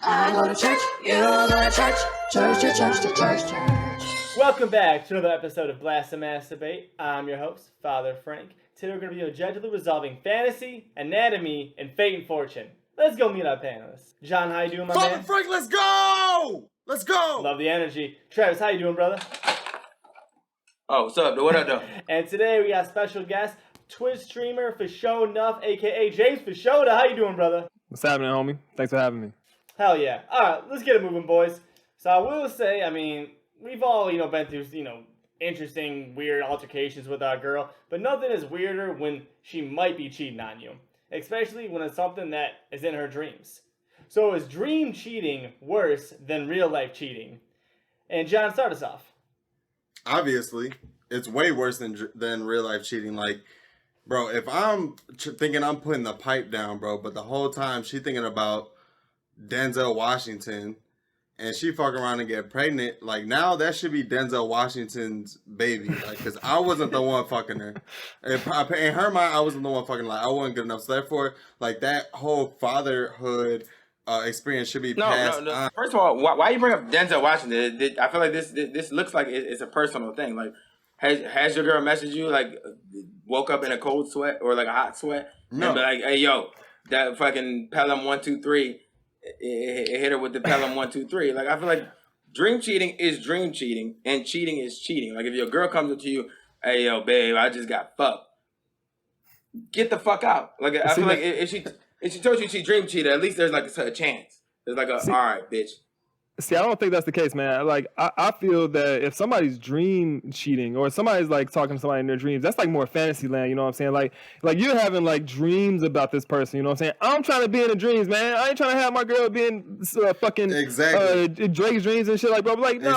I go to church, you go to church, church. Welcome back to another episode of BlaspheMass Debate. I'm your host, Father Frank. Today we're going to be objectively resolving fantasy, anatomy, and fate and fortune. Let's go meet our panelists. John, how you doing, my man? Father Frank, let's go! Let's go! Love the energy. Travis, how you doing, brother? Oh, what's up, dude? What up, though? And today we got special guest, Twitch streamer Fashoda Nuff, aka James Fashoda. How you doing, brother? What's happening, homie? Thanks for having me. Hell yeah. Alright, let's get it moving, boys. So I will say, we've all, been through, interesting, weird altercations with our girl, but nothing is weirder when she might be cheating on you, especially when it's something that is in her dreams. So is dream cheating worse than real life cheating? And John, start us off. Obviously, it's way worse than real life cheating. Like, bro, if I'm thinking I'm putting the pipe down, bro, but the whole time she thinking about Denzel Washington, and she fuck around and get pregnant, like, now that should be Denzel Washington's baby, like, because I wasn't the one fucking her. In her mind, I wasn't the one fucking, like, I wasn't good enough. So therefore, like, that whole fatherhood experience should be passed on. First of all, why you bring up Denzel Washington? I feel like this looks like it's a personal thing. Like, has your girl messaged you, like, woke up in a cold sweat or, like, a hot sweat? No. And be like, hey, yo, that fucking Pelham 123, it hit her with the Pelham 123. Like, I feel like dream cheating is dream cheating, and cheating is cheating. Like, if your girl comes up to you, hey, yo, babe, I just got fucked, get the fuck out. Like, I feel like if she told you she dream cheated, at least there's like a chance. There's like all right, bitch. See, I don't think that's the case, man. Like, I feel that if somebody's dream cheating or somebody's like talking to somebody in their dreams, that's like more fantasy land, you know what I'm saying? Like you're having like dreams about this person, you know what I'm saying? I'm trying to be in the dreams, man. I ain't trying to have my girl be in fucking Drake's dreams and shit like, bro. Like, no.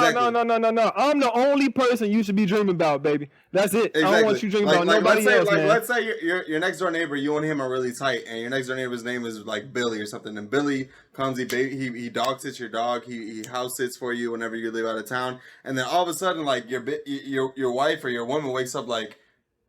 I'm the only person you should be dreaming about, baby. That's it. Exactly. I don't want you dreaming about nobody else, man. Let's say your next door neighbor, you and him are really tight, and your next door neighbor's name is like Billy or something, and Billy comes, he dog sits your dog, he house sits for you whenever you live out of town, and then all of a sudden, like, your wife or your woman wakes up like,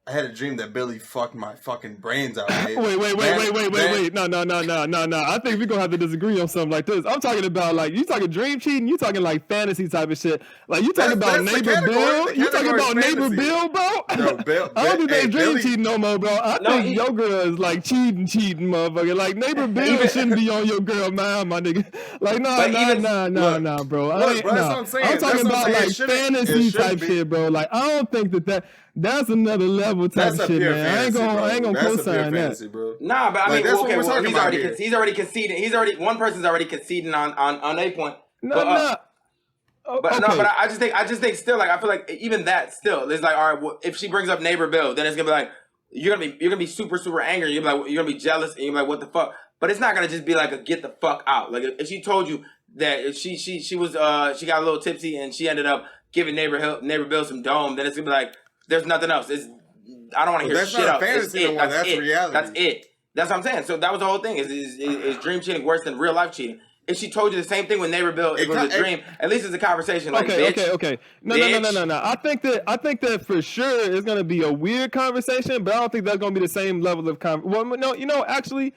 I had a dream that Billy fucked my fucking brains out. Wait. No. I think we're going to have to disagree on something like this. I'm talking about, like, you talking dream cheating, you talking, like, fantasy type of shit. Like, you talking about Neighbor Bill? You talking about Neighbor Bill, bro? No, Bill. I don't think they dream Billy cheating no more, bro. I think your girl is, like, cheating, motherfucker. Like, Neighbor Bill shouldn't be on your girl, man, my nigga. Like, nah, bro. I'm talking about, like, fantasy type shit, bro. Like, I don't think that's another level type of shit, man. Fantasy, I ain't gonna co-sign fantasy, that. bro. Nah, but I mean, that's okay, what we're talking about here. he's already conceded. One person's already conceding on a point. But I just think still, like, I feel like even that still is like, all right, well, if she brings up Neighbor Bill, then it's gonna be like, you're gonna be super angry. You're gonna be jealous, and you're like, what the fuck? But it's not gonna just be like a get the fuck out. Like, if she told you that if she got a little tipsy and she ended up giving Neighbor Bill some dome, then it's gonna be like, there's nothing else. I don't want to hear shit else. That's reality. That's it. That's what I'm saying. So that was the whole thing. Is dream cheating worse than real life cheating? If she told you the same thing with Neighbor Bill, it was a dream. At least it's a conversation. Like, okay. No. I think that for sure it's gonna be a weird conversation, but I don't think that's gonna be the same level of Well, no, actually,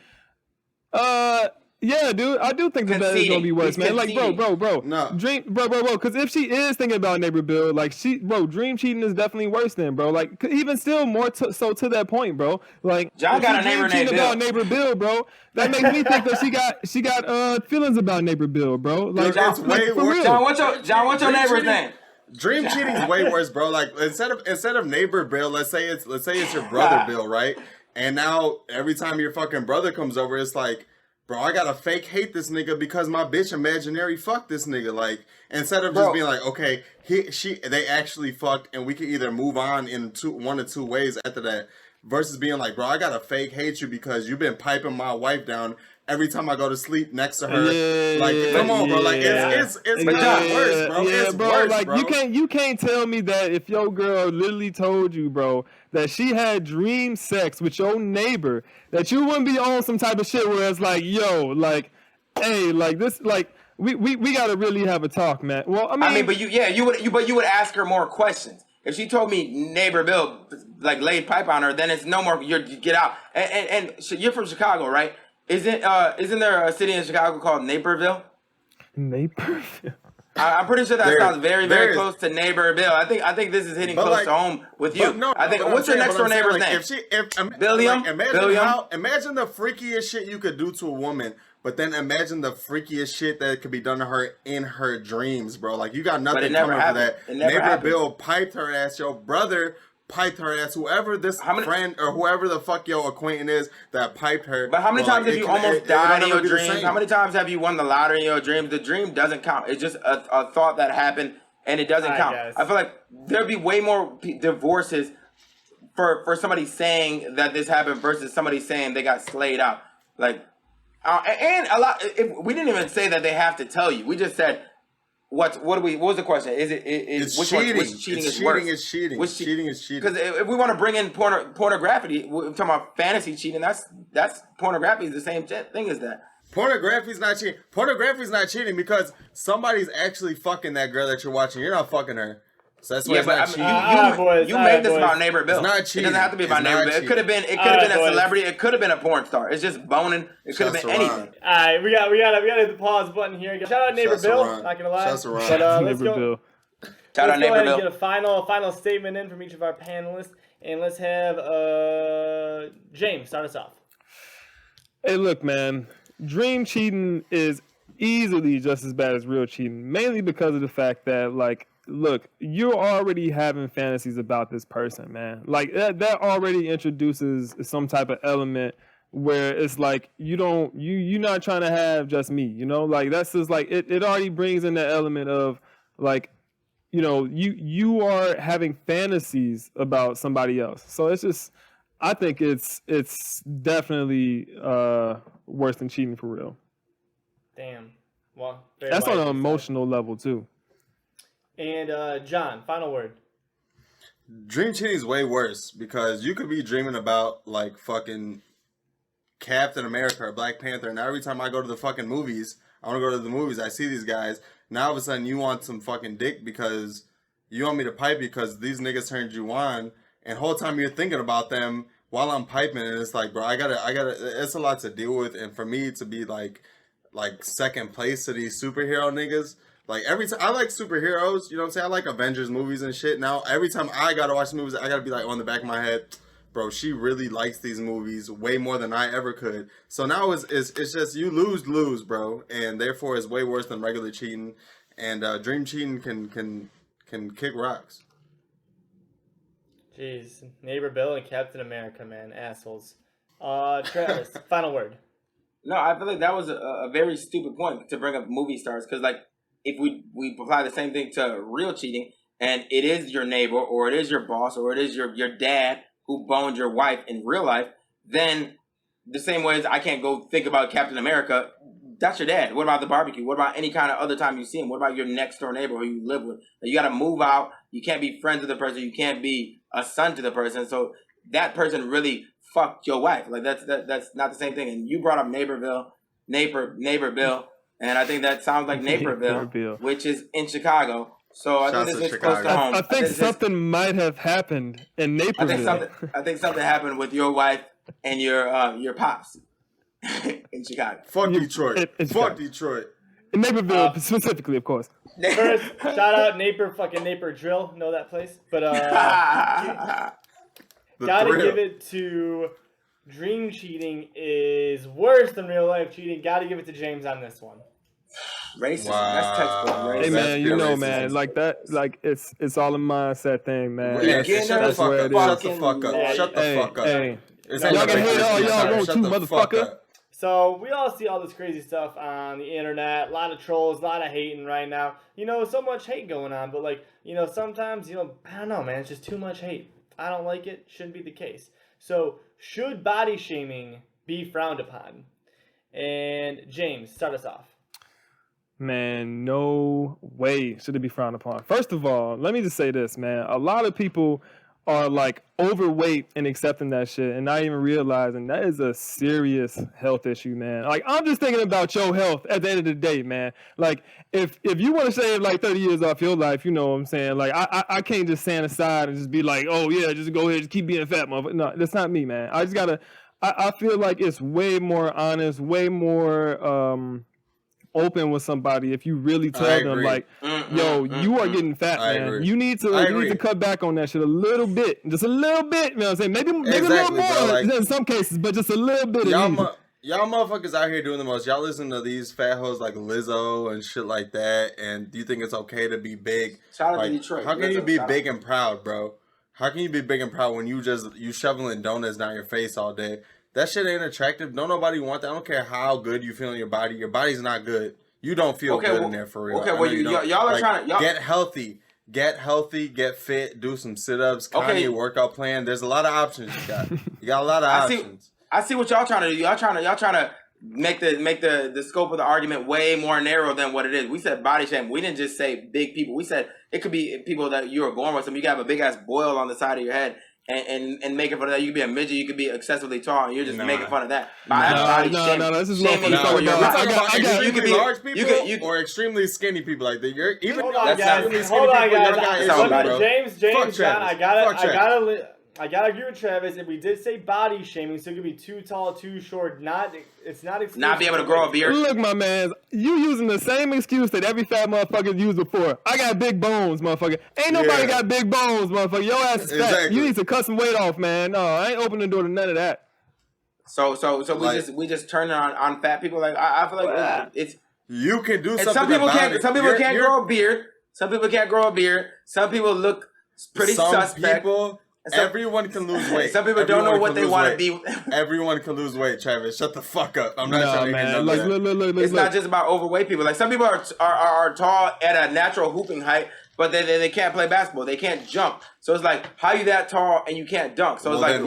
yeah, dude, I do think that is gonna be worse, man. Like, bro, no, bro. Because if she is thinking about Neighbor Bill, like, dream cheating is definitely worse than, bro. Like, even still more so to that point, bro. Like, John got a neighbor named Bill. About Neighbor Bill, bro. That makes me think that she got feelings about Neighbor Bill, bro. Like, John, way worse. John, what's your neighbor's name? Dream cheating is way worse, bro. Like, instead of Neighbor Bill, let's say it's your brother Bill, right? And now every time your fucking brother comes over, it's like, bro, I gotta fake hate this nigga because my bitch imaginary fucked this nigga. Like, instead of just being like, okay, they actually fucked, and we can either move on in one or two ways after that, versus being like, bro, I gotta fake hate you because you've been piping my wife down every time I go to sleep next to her. Come on, bro. Like, it's worse, bro. It's worse, like, bro. You can't tell me that if your girl literally told you, bro, that she had dream sex with your neighbor, that you wouldn't be on some type of shit where it's like, yo, like, hey, like, this, like, we gotta really have a talk, man. Well, but you would ask her more questions. If she told me Neighbor Bill like laid pipe on her, then it's no more. You get out. And you're from Chicago, right? Isn't there a city in Chicago called Naperville? Naperville. I'm pretty sure that There- sounds very, there very is- close to neighbor Bill. I think this is hitting But, close like- to home with you. But no, I think. but What's I'm your saying- next but door I'm saying, neighbor's like, name? Billiam, Billiam? imagine the freakiest shit you could do to a woman, but then imagine the freakiest shit that could be done to her in her dreams, bro. Like, you got it nothing never coming for happened. that. It never Neighbor happened. Bill piped her ass. Your brother piped her ass. Whoever this How many- friend or whoever the fuck your acquaintance is that piped her. But how many bro, times like, have you it can- almost it died don't in your ever be the dreams? same. How many times have you won the lottery in your dreams? The dream doesn't count. It's just a thought that happened, and it doesn't I count. guess. I feel like there'd be way more divorces for somebody saying that this happened versus somebody saying they got slayed out. Like, and a lot. We didn't even say that they have to tell you. We just said. What was the question? Is It's which cheating. Which cheating It's is worse? cheating is cheating. Which Cheating is cheating. Because if we want to bring in pornography, we're talking about fantasy cheating. That's pornography is the same thing as that. Pornography's not cheating. Pornography's not cheating because somebody's actually fucking that girl that you're watching. You're not fucking her. So that's why it's not cheating. boys, you all made right, this boys. about Neighbor Bill. It's not It cheating. doesn't have to be about It's Neighbor not Bill. It cheating. could have been. It All could have right, been a boys. celebrity. It could have been a porn star. It's just boning. It could have Shouts been to anything. Ron. All right, we gotta hit the pause button here. Shout out Neighbor Shouts to Bill. Ron. Not gonna lie. Shouts to Ron. But let's Neighbor go. Bill. Shout Let's out go Neighbor ahead and Bill. get a final statement in from each of our panelists, and let's have James start us off. Hey, look, man. Dream cheating is easily just as bad as real cheating, mainly because of the fact that, like, look, you're already having fantasies about this person, man. Like, that already introduces some type of element where it's like you're not trying to have just me, you know? Like, that's just like it already brings in the element of, like, you know, you are having fantasies about somebody else. So it's just, I think it's definitely worse than cheating for real. Damn. Well, That's on an emotional level too. And John, final word. Dream cheating is way worse because you could be dreaming about like fucking Captain America or Black Panther, and every time I go to the fucking movies, I want to go to the movies, I see these guys. Now all of a sudden you want some fucking dick because you want me to pipe because these niggas turned you on, and whole time you're thinking about them while I'm piping, and it's like, bro, I gotta. It's a lot to deal with, and for me to be like second place to these superhero niggas. Like, every time I like superheroes, you know what I'm saying? I like Avengers movies and shit. Now, every time I gotta watch movies, I gotta be like on the back of my head, bro, she really likes these movies way more than I ever could. So now it's just you lose, bro, and therefore it's way worse than regular cheating. And dream cheating can kick rocks. Jeez, Neighbor Bill and Captain America, man, assholes. Travis, final word. No, I feel like that was a very stupid point to bring up movie stars, because like if we apply the same thing to real cheating, and it is your neighbor or it is your boss or it is your dad who boned your wife in real life, then the same way as I can't go think about Captain America, that's your dad. What about the barbecue? What about any kind of other time you see him? What about your next door neighbor who you live with? You got to move out. You can't be friends with the person. You can't be a son to the person. So that person really fucked your wife. Like that's not the same thing. And you brought up Neighbor Bill, and I think that sounds like Naperville, which is in Chicago. So I think this is close to home. I think something might have happened in Naperville. I think something happened with your wife and your pops in Chicago. Fuck Detroit. In Fuck Chicago. Detroit. In Naperville specifically, of course. First, shout out Naper Drill. Know that place? But The gotta thrill. give it to dream cheating is worse than real life cheating. Gotta give it to James on this one. Racism. Wow. That's textbook racism. Hey man, you know, racist. man, like that, like it's all a mindset thing, man. Yeah, Again, shut the that's fuck where up. it is. Shut the fuck up. Yeah, Shut the Hey, fuck up. hey. It's Y'all not can like hate this all shit. y'all Shut want the to, fuck motherfucker. up. So we all see all this crazy stuff on the internet. A lot of trolls, a lot of hating right now. You know, so much hate going on. But like, you know, sometimes, you know, I don't know, man. It's just too much hate. I don't like it. Shouldn't be the case. So should body shaming be frowned upon? And James, start us off. Man, no way should it be frowned upon. First of all, let me just say this, man. A lot of people are like overweight and accepting that shit and not even realizing that is a serious health issue, man. Like, I'm just thinking about your health at the end of the day, man. Like, if you want to save like 30 years off your life, you know what I'm saying? Like, I can't just stand aside and just be like, oh yeah, just go ahead, just keep being fat, motherfucker. No, that's not me, man. I feel like it's way more honest, way more open with somebody if you really tell them agree. like, yo, you are getting fat, I man. agree. You need to cut back on that shit a little bit, just a little bit. You know what I'm saying? Maybe a little Exactly, more bro, like- in some cases, but just a little bit. Y'all motherfuckers out here doing the most. Y'all listen to these fat hoes like Lizzo and shit like that, and do you think it's okay to be big? Shout out like, to Detroit. How can Lizzo, you be shout big and proud, bro? How can you be big and proud when you shoveling donuts down your face all day? That shit ain't attractive. Don't nobody want that. I don't care how good you feel in your body. Your body's not good. You don't feel good in there for real. Okay, I well, know you don't. y'all are trying to get healthy. Get healthy, get fit, do some sit-ups, Okay. Kanye workout plan. There's a lot of options you got. You got a lot of options. I see what y'all trying to do. Y'all trying to make the scope of the argument way more narrow than what it is. We said body shame. We didn't just say big people. We said it could be people that you are born with. Some you can have a big ass boil on the side of your head and making fun of that. You could be a midget. You could be excessively tall, and you're just making fun of that. No, this is what We're talking about extremely you large people or extremely skinny people. Like you're even Hold on, extremely guys. skinny Hold on, people. Y'all got guys. issues, bro. James, Fuck John, Travis. I gotta agree with Travis. If we did say body shaming, so it could be too tall, too short. It's not exclusive. Not be able to grow a beard. Look, my man, you using the same excuse that every fat motherfucker used before. I got big bones, motherfucker. Ain't nobody got big bones, motherfucker. Your ass is fat. Exactly. You need to cut some weight off, man. No, I ain't opening the door to none of that. So we just turn it on fat people. Like I feel like it's You can do something. some people about it. Some people can't grow a beard. Some people can't grow a beard. Some people look pretty suspect. Everyone can lose weight. Some people don't know what they want to be. Everyone can lose weight, Travis. Shut the fuck up. I'm not trying to hear man. none of that. Look, It's not just about overweight people. Like some people are tall at a natural hooping height, but they can't play basketball. They can't jump. So it's like, how you that tall and you can't dunk? So it's like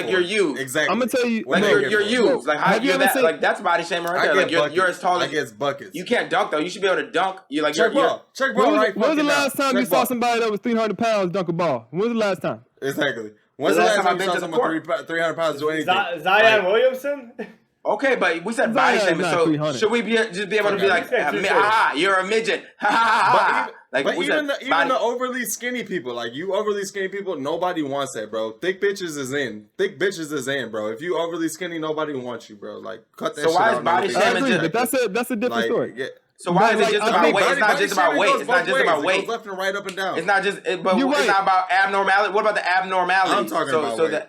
you're you. Exactly. I'm gonna tell you, Like you're you. Like how you're that? Like that's body shaming right there. Like you're as tall as. I get buckets. You can't dunk though. You should be able to dunk. You like Check ball. Check ball right. When was the last time you saw ball. somebody that was 300 pounds dunk a ball? When was the last time? Exactly. When's the last time you saw I've been to the someone 300 pounds do anything? Zion Williamson? Okay, but we said body Zion's shaming, not so 300. should we just be able to be like, you're a midget, But even the overly skinny people, like you overly skinny people, nobody wants that, bro. Thick bitches is in. Thick bitches is in, bro. If you overly skinny, nobody wants you, bro. Like cut that So shit why out. is body I shaming agree, but that's a different story. Yeah. So why is it But, just like, about I think weight? It's not just about weight. It's not just about It weight. goes left and right, up and down. It's not just, but You're it's right. not about abnormality. What about the abnormality? I'm talking about weight.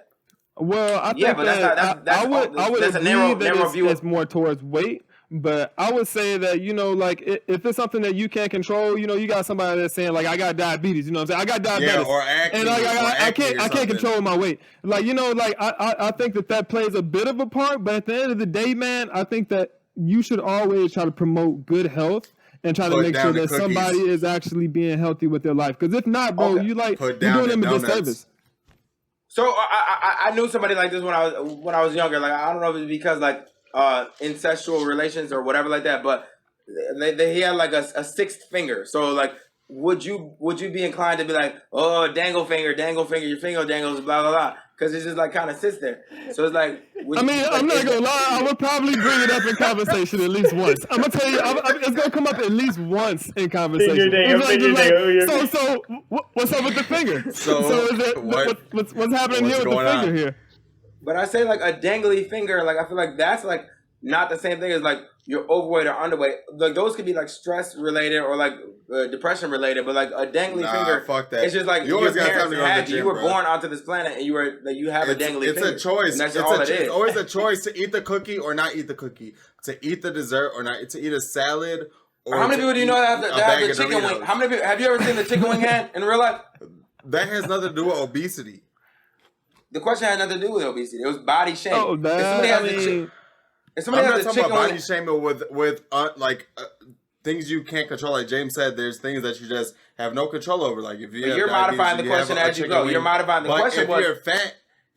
Well, I think Yeah, but I would that's a agree narrow that view. it's more towards weight. But I would say that, like, if it's something that you can't control, you got somebody that's saying, like, I got diabetes, you know what I'm saying? I got diabetes. Yeah, or acne. And I can't something. control my weight. Like, I think that plays a bit of a part. But at the end of the day, man, I think that you should always try to promote good health and try to make sure that somebody is actually being healthy with their life. Because if not, bro, you're doing them a disservice. So I knew somebody like this when I was younger. Like I don't know if it's because like incestual relations or whatever like that, but he had like a sixth finger. So like, would you be inclined to be like, oh, dangle finger, your finger dangles, blah blah blah? Because it's just like kind of sits there. So it's like. I'm not gonna lie. I would probably bring it up in conversation at least once. I'm gonna tell you, it's gonna come up at least once in conversation. So what's up with the finger? So is it what's happening here with the finger here? But I say like a dangly finger. Like I feel like that's like not the same thing as like you're overweight or underweight. Like those could be like stress related or like depression related. But like a dangly finger, fuck that. It's just like you your parents had you. You were born onto this planet and you have a dangly finger. It's a choice. And that's all it is. It's always a choice to eat the cookie or not eat the cookie, to eat the dessert or not, to eat a salad. Or how many people do you know that have the chicken wing? How many people have you ever seen the chicken wing hand in real life? That has nothing to do with obesity. The question had nothing to do with obesity. It was body shaming. Oh, If somebody I'm has not a talking chicken about wing, body shaming with things you can't control. Like James said, there's things that you just have no control over. Like if you're modifying the question as you go. You're modifying the question.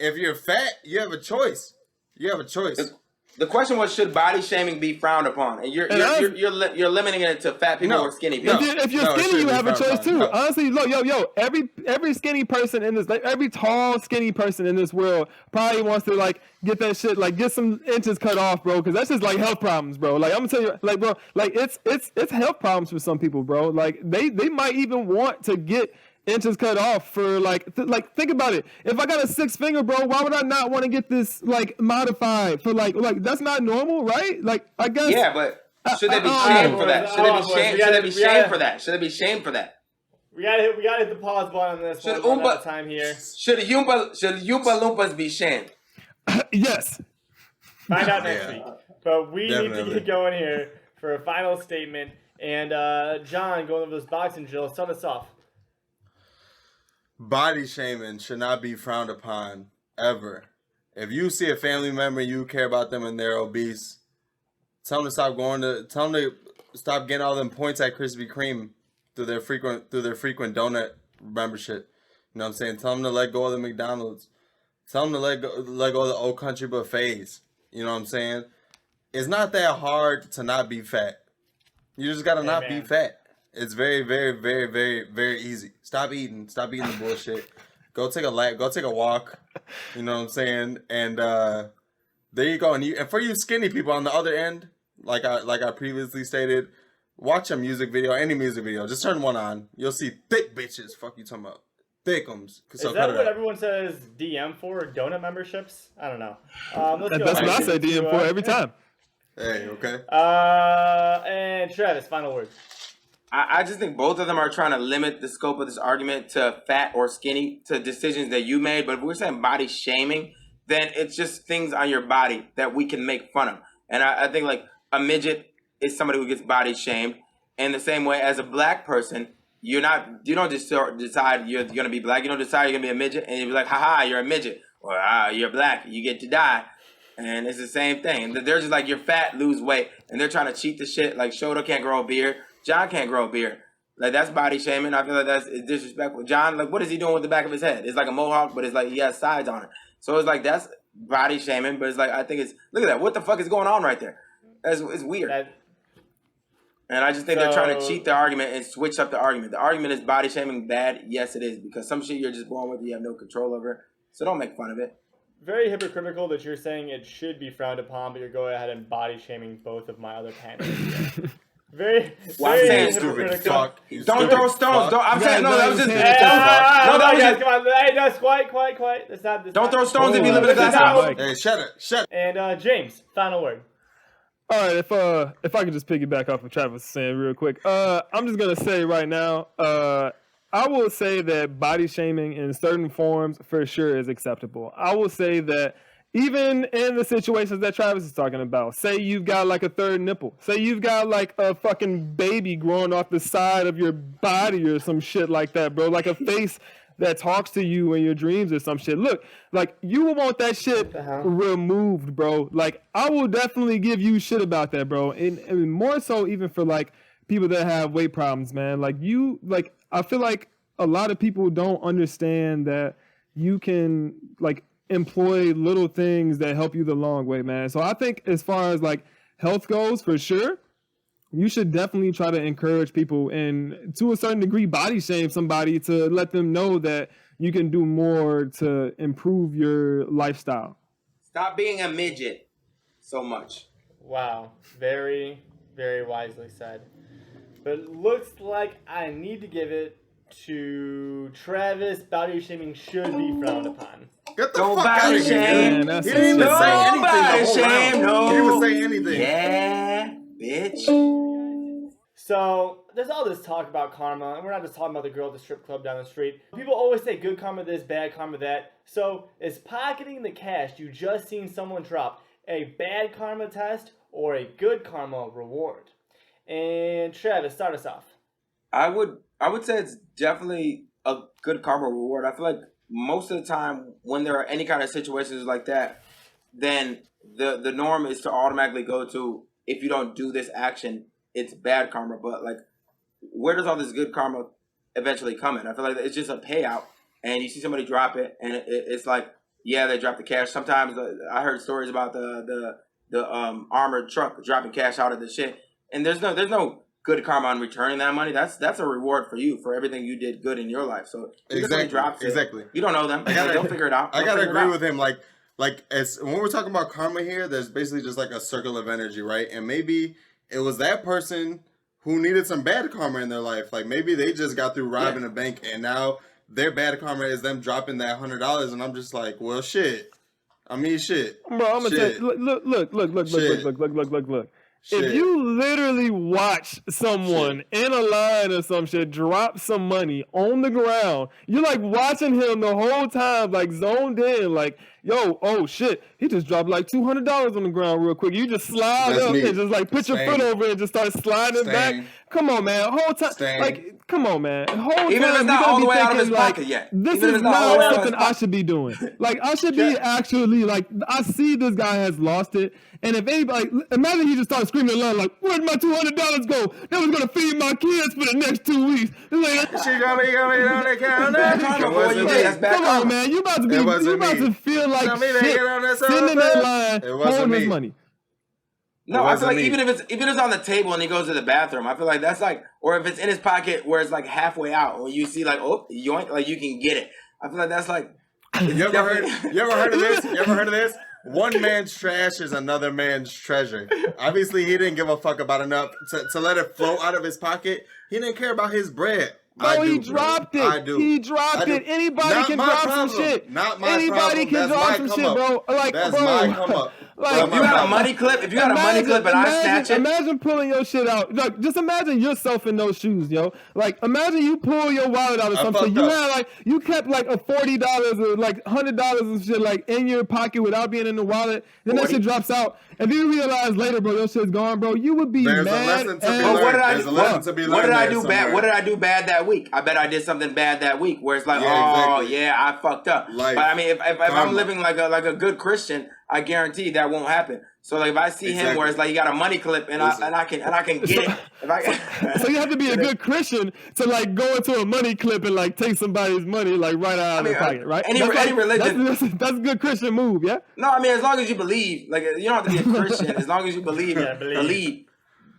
If you're fat, you have a choice. You have a choice. The question was, should body shaming be frowned upon? And you're limiting it to fat people or skinny people. If you're skinny, you have a choice too. No. Honestly, look, every skinny person in this, like every tall skinny person in this world probably wants to like get that shit, like get some inches cut off, bro, because that's just like health problems, bro. Like I'm gonna tell you, like bro, like it's health problems for some people, bro. Like they might even want to get inches cut off for like think about it. If I got a six finger, bro, why would I not want to get this like modified for like that's not normal, right? Like I guess. Yeah, but Should they be shamed for that? Should they be shamed? Should they be shamed for that? Should they be shamed for that? We gotta hit the pause button on this. Should one. Out of time here. Should Oompa Loompas be shamed? Yes. Find out next week. But we need to Definitely. get going here for a final statement. And John, going over this boxing drill, start us off. Body shaming should not be frowned upon ever. If you see a family member, you care about them and they're obese, tell them to stop stop getting all them points at Krispy Kreme through their frequent donut membership. You know what I'm saying? Tell them to let go of the McDonald's. Tell them to let go of the Old Country buffets. You know what I'm saying? It's not that hard to not be fat. You just gotta not be fat. It's very, very, very, very, very easy. Stop eating the bullshit. Go take a walk. You know what I'm saying? And there you go. And for you skinny people on the other end, like I previously stated, watch a music video, any music video. Just turn one on. You'll see thick bitches. Fuck you talking about. Thickums. Is that what everyone says DM for? Donut memberships? I don't know. That's what I say DM for every time. Hey, okay. And Travis, final word. I just think both of them are trying to limit the scope of this argument to fat or skinny, to decisions that you made. But if we're saying body shaming, then it's just things on your body that we can make fun of. And I think like a midget is somebody who gets body shamed. In the same way as a black person, you don't just decide you're going to be black. You don't decide you're going to be a midget and you're like, haha, you're a midget. Or you're black, you get to die. And it's the same thing. They're just like, you're fat, lose weight. And they're trying to cheat the shit. Like, Shoto can't grow a beard. John can't grow a beard. Like, that's body shaming. I feel like that's disrespectful. John, like, what is he doing with the back of his head? It's like a mohawk, but it's like he has sides on it. So it's like, that's body shaming. But it's like, I think it's, look at that. What the fuck is going on right there? It's weird. And I just think they're trying to cheat the argument and switch up the argument. The argument is body shaming bad? Yes, it is. Because some shit you're just born with, you have no control over. So don't make fun of it. Very hypocritical that you're saying it should be frowned upon, but you're going ahead and body shaming both of my other panelists. Very Stupid fuck. Don't throw stones. I'm saying, no, that was just. Come on. Hey, no, quiet. That's not. Don't throw stones if you live in a glass house. Hey, shut it. And James, final word. All right, if I could just piggyback off of Travis was saying real quick, I'm just gonna say right now, I will say that body shaming in certain forms for sure is acceptable. I will say that even in the situations that Travis is talking about, say you've got like a third nipple, say you've got like a fucking baby growing off the side of your body or some shit like that, bro, like a face that talks to you in your dreams or some shit. Look, like, you will want that shit removed, bro. Like, I will definitely give you shit about that, bro. And more so even for, like, people that have weight problems, man. Like, I feel like a lot of people don't understand that you can, like, employ little things that help you the long way, man. So I think as far as, like, health goes, for sure, you should definitely try to encourage people and, to a certain degree, body shame somebody to let them know that you can do more to improve your lifestyle. Stop being a midget so much. Wow. Very, very wisely said. But it looks like I need to give it to Travis. Body shaming should be frowned upon. Get the Don't fuck out body of here, shame. dude. He didn't even say anything the whole round. No. He didn't even say anything. Yeah, bitch. So, there's all this talk about karma, and we're not just talking about the girl at the strip club down the street. People always say good karma this, bad karma that. So, is pocketing the cash you just seen someone drop a bad karma test or a good karma reward? And Travis, start us off. I would say it's definitely a good karma reward. I feel like most of the time when there are any kind of situations like that, then the norm is to automatically go to, if you don't do this action, it's bad karma. But like, where does all this good karma eventually come in? I feel like it's just a payout, and you see somebody drop it, and it's like, yeah, they drop the cash. Sometimes I heard stories about the armored truck dropping cash out of the shit, and there's no good karma on returning that money. That's a reward for you for everything you did good in your life. So exactly. You don't know them. They'll figure it out. I gotta agree with him. Like as when we're talking about karma here, there's basically just like a circle of energy, right? And maybe it was that person who needed some bad karma in their life. Like maybe they just got through robbing a bank, and now their bad karma is them dropping that $100. And I'm just like, well, shit. I mean, shit. Bro, I'm gonna say, look. If you literally watch someone in a line or some shit drop some money on the ground, you're like watching him the whole time, like zoned in, like, yo, oh shit, he just dropped like $200 on the ground real quick. You just slide up and just like put your foot over it and just start sliding it back. Come on, man. Whole time, like, come on, man. Whole Even time, if it's not all the way out of his like, pocket yet. This Even if is it's not all the way not out of his something I should be doing. Like, I should be actually, like, I see this guy has lost it. And if anybody, imagine he just started screaming aloud, like, where'd my $200 go? That was going to feed my kids for the next 2 weeks. She got me on the counter. Come on, man. You about to feel like shit sitting in that line holding his money. No, I feel like even if it's on the table and he goes to the bathroom, I feel like that's like, or if it's in his pocket where it's like halfway out, or you see like, oh, yoink, like you can get it. I feel like that's like. You ever heard of this? You ever heard of this? One man's trash is another man's treasure. Obviously, he didn't give a fuck about enough to let it flow out of his pocket. He didn't care about his bread. Bro, he dropped it. I do. He dropped it. Anybody can drop some shit. Not my Anybody can drop some shit, bro. Like, that's bro. my come up. Like, if you got a money clip, and I snatch it. Imagine pulling your shit out. Like, just imagine yourself in those shoes, yo. Like, imagine you pull your wallet out or something. You kept like a $40 or like $100 and shit like in your pocket without being in the wallet. Then that shit drops out, and then you realize later, bro, your shit's gone, bro. You would be mad. There's a lesson to be learned. What did I do bad? What did I do bad that week? I bet I did something bad that week where it's like, I fucked up. But I mean, if I'm living like a good Christian, I guarantee that won't happen. So like if I see him where it's like you got a money clip and I can get it. So you have to be a good Christian to like go into a money clip and like take somebody's money like right out of their pocket, right? Any religion. That's a good Christian move, yeah? No, I mean as long as you believe, like you don't have to be a Christian. As long as you believe, believe.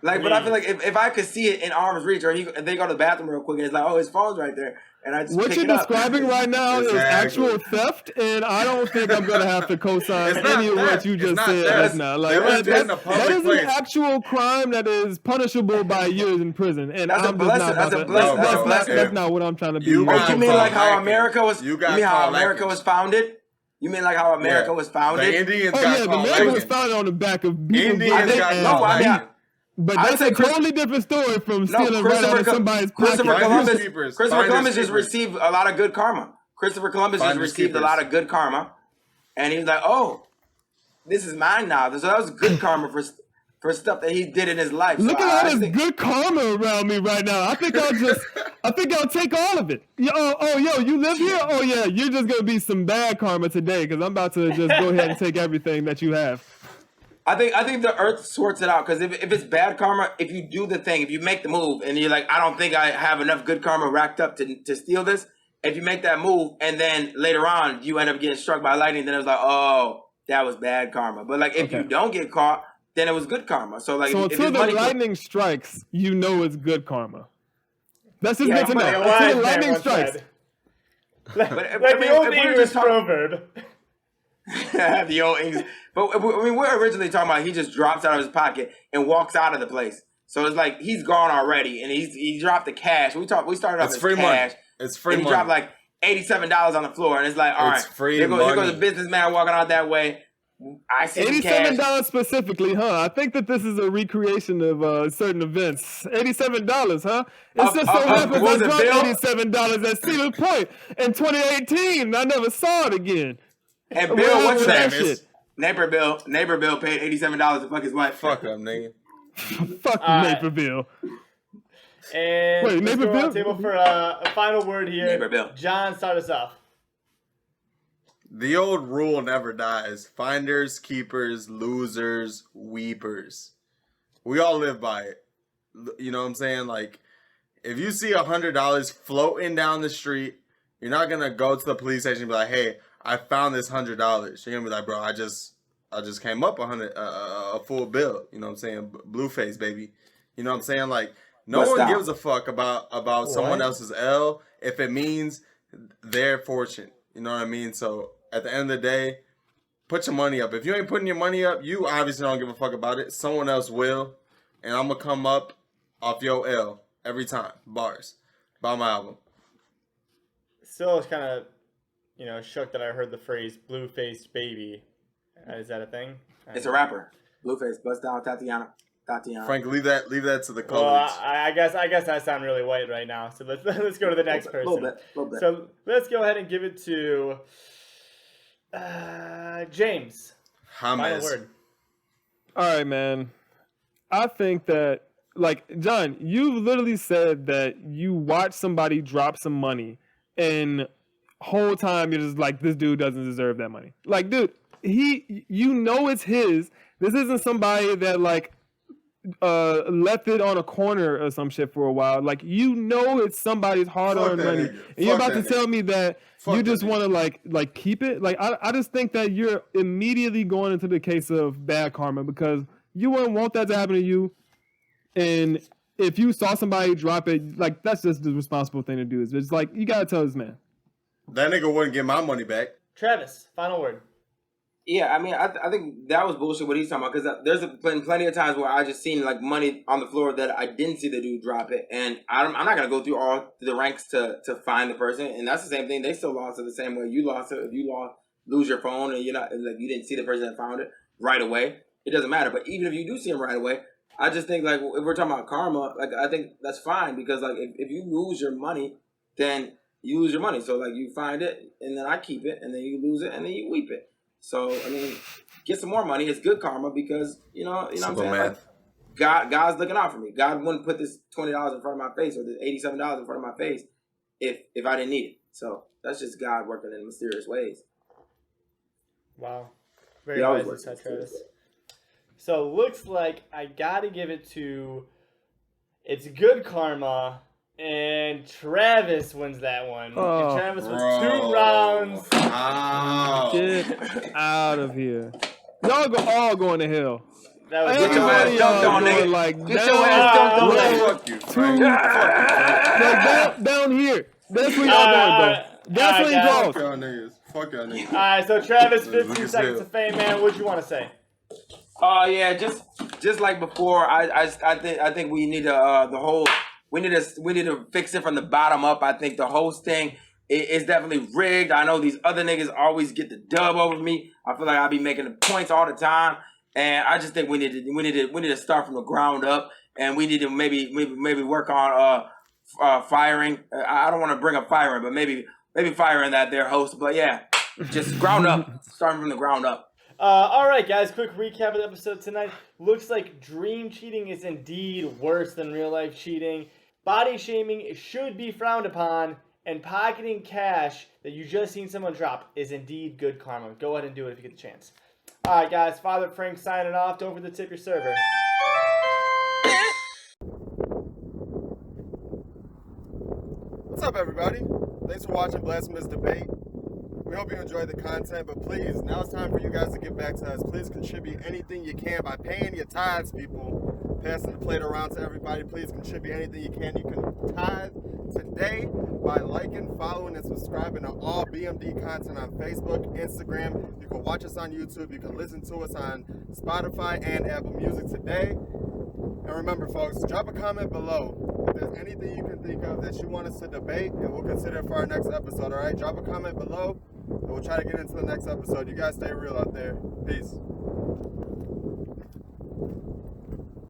Like, but I feel like if I could see it in arm's reach, or they go to the bathroom real quick and it's like, oh, his phone's right there. And I just what you're describing right now is actual theft, and I don't think I'm gonna have to co-sign any of what you just said right now. Like that is an actual crime that is punishable by years in prison, and that's I'm just that's not what I'm trying to be. You mean like how America was? You mean how America was founded? You mean like how America was founded? The Indians America was founded on the back of Indians. But that's a totally different story from stealing right out of somebody's pocket. Christopher Columbus just received a lot of good karma. Christopher Columbus just received a lot of good karma. And he's like, oh, this is mine now. So that was good karma for stuff that he did in his life. Look at all this good karma around me right now. I think I'll take all of it. Yo, you live here? Oh yeah, you're just gonna be some bad karma today because I'm about to just go ahead and take everything that you have. I think the earth sorts it out because if it's bad karma, if you do the thing, if you make the move and you're like, I don't think I have enough good karma racked up to steal this. If you make that move and then later on you end up getting struck by lightning, then it was like, oh, that was bad karma. But like if you don't get caught, then it was good karma. So like until the lightning strikes, you know it's good karma. That's just good to know. Until the lightning strikes. Like the old English proverb. The old English. But I mean, we're originally talking about he just drops out of his pocket and walks out of the place. So it's like he's gone already, and he dropped the cash. We started off with cash. Money. It's free and money. He dropped like $87 on the floor, and it's like, all right, here goes a businessman walking out that way. I see $87 specifically, huh? I think that this is a recreation of certain events. $87, huh? It's just so happens I dropped $87 at Cedar Point in 2018. I never saw it again. And Bill, what's that shit? Neighbor Bill paid $87 to fuck his wife. Fuck him, nigga. Fuck Neighbor Bill. And wait, Neighbor Bill? On the table for a final word here. Neighbor Bill. John, start us off. The old rule never dies. Finders, keepers, losers, weepers. We all live by it. You know what I'm saying? Like, if you see $100 floating down the street, you're not gonna go to the police station and be like, hey, I found this $100. You're gonna be like, bro, I just came up a full bill. You know what I'm saying? Blueface, baby. You know what I'm saying? Like, no one gives a fuck about someone else's L if it means their fortune. You know what I mean? So at the end of the day, put your money up. If you ain't putting your money up, you obviously don't give a fuck about it. Someone else will, and I'm gonna come up off your L every time. Bars. Buy my album. Still, it's kind of, shook that I heard the phrase "blue-faced baby." Is that a thing? It's a rapper. Blueface, Bust Down Tatiana. Tatiana. Frank, leave that to the Well, colors. I guess I sound really white right now. So let's go to the next person. Little bit. So let's go ahead and give it to James. Final James. word. All right, man. I think that, like, John, you literally said that you watch somebody drop some money, and whole time you're just like, this dude doesn't deserve that money. Like, dude, you know it's his. This isn't somebody that like left it on a corner or some shit for a while. Like, you know it's somebody's hard-earned that money, nigga. and you're Fuck about to that tell nigga. me that Fuck you that just nigga. want to like keep it. Like, I just think that you're immediately going into the case of bad karma, because you wouldn't want that to happen to you. And if you saw somebody drop it, like, that's just the responsible thing to do. It's just like, you gotta tell this man. That nigga wouldn't get my money back. Travis, final word. Yeah, I mean, I think that was bullshit what he's talking about, because there's been plenty of times where I just seen like money on the floor that I didn't see the dude drop it, and I'm not gonna go through all the ranks to find the person, and that's the same thing. They still lost it the same way you lost it. If you lose your phone and you're not like you didn't see the person that found it right away, it doesn't matter. But even if you do see him right away, I just think like if we're talking about karma, like I think that's fine, because like if you lose your money, then you lose your money. So like you find it and then I keep it, and then you lose it and then you weep it. So I mean, get some more money. It's good karma, because you know what I'm Simple saying. math. Like, God's looking out for me. God wouldn't put this $20 in front of my face or this $87 in front of my face if I didn't need it. So that's just God working in mysterious ways. Wow. Very He always wisely works in said, mysterious Travis. ways. So looks like I gotta give it to it's good karma, and Travis wins that one. Oh, And Travis with Bro. 2 rounds. Ow. Get out of here. Y'all all going to hell. That was Get your ass Everybody dunked y'all on, going nigga. like Get down, your ass dunked on, low, nigga. Fuck you, Frank. like down here. That's where y'all going, bro. Gasoline guys. draws. Fuck y'all niggas. Fuck y'all niggas. Alright, so Travis, Look 15 at seconds this. of fame, man. What'd you want to say? Yeah, just like before, I think we need to we need to fix it from the bottom up. I think the host thing is definitely rigged. I know these other niggas always get the dub over me. I feel like I be making the points all the time, and I just think we need to start from the ground up, and we need to maybe work on firing. I don't want to bring up firing, but maybe firing that their host. But yeah, just ground up, starting from the ground up. Alright, guys, quick recap of the episode tonight. Looks like dream cheating is indeed worse than real life cheating. Body shaming should be frowned upon. And pocketing cash that you just seen someone drop is indeed good karma. Go ahead and do it if you get the chance. Alright, guys, Father Frank signing off. Don't forget to tip your server. What's up, everybody? Thanks for watching BlaspheMass Debate. We hope you enjoyed the content, but please, now it's time for you guys to get back to us. Please contribute anything you can by paying your tithes, people. Passing the plate around to everybody. Please contribute anything you can. You can tithe today by liking, following, and subscribing to all BMD content on Facebook, Instagram. You can watch us on YouTube. You can listen to us on Spotify and Apple Music today. And remember, folks, drop a comment below if there's anything you can think of that you want us to debate, and we'll consider it for our next episode, all right? Drop a comment below, and we'll try to get into the next episode. You guys stay real out there. Peace.